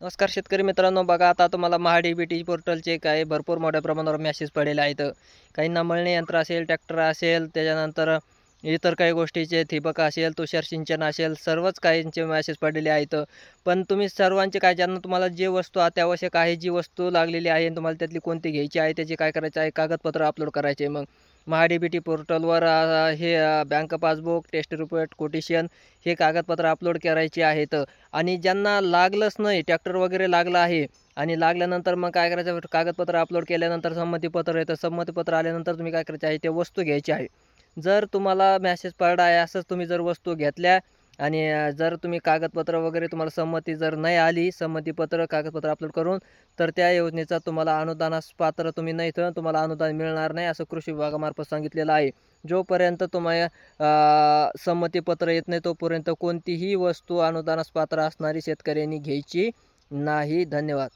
नमस्कार शेतकरी मित्रांनो, बघा आता तुम्हाला महा-डी-बी-टी पोर्टलचे काही भरपूर मोठ्या प्रमाणावर मेसेज पडलेले आहेत. काहींना मळणी यंत्र असेल, ट्रॅक्टर असेल, त्याच्यानंतर इतर काही गोष्टीचे ठिबक असेल, तुषार सिंचन असेल, सर्वच काहींचे मेसेज पडलेले आहेत. पण तुम्ही सर्वांचे काय, ज्यांना तुम्हाला जे वस्तू अत्यावश्यक आहे, जी वस्तू लागलेली आहे आणि तुम्हाला त्यातली कोणती घ्यायची आहे, त्याचे काय करायचं आहे, कागदपत्र अपलोड करायचे. मग महा-डी-बी-टी पोर्टलवर bank passbook, test report, quotation हे कागदपत्र अपलोड करायचे आहेत. आणि ज्यांना लागलंच नाही, ट्रॅक्टर वगैरे लागला आहे आणि लागल्यानंतर मग काय करायचं, कागदपत्र अपलोड केल्यानंतर संमतीपत्र येतं. संमतीपत्र आल्यानंतर तुम्ही काय करायचे आहे, ते वस्तू घ्यायची आहे. जर तुम्हाला मेसेज पडला आहे असंच तुम्ही जर वस्तू घेतल्या आणि जर तुम्ही कागदपत्र वगैरे तुम्हाला संमती जर नाही आली, संमतीपत्र, कागदपत्र अपलोड करून, तर त्या योजनेचा तुम्हाला अनुदानास पात्र तुम्ही नाही, तर तुम्हाला अनुदान मिळणार नाही, असं कृषी विभागामार्फत सांगितलेलं आहे. जोपर्यंत तुम्हाला संमतीपत्र येत नाही, तोपर्यंत कोणतीही वस्तू अनुदानास पात्र असणारी शेतकऱ्यांनी घ्यायची नाही. धन्यवाद.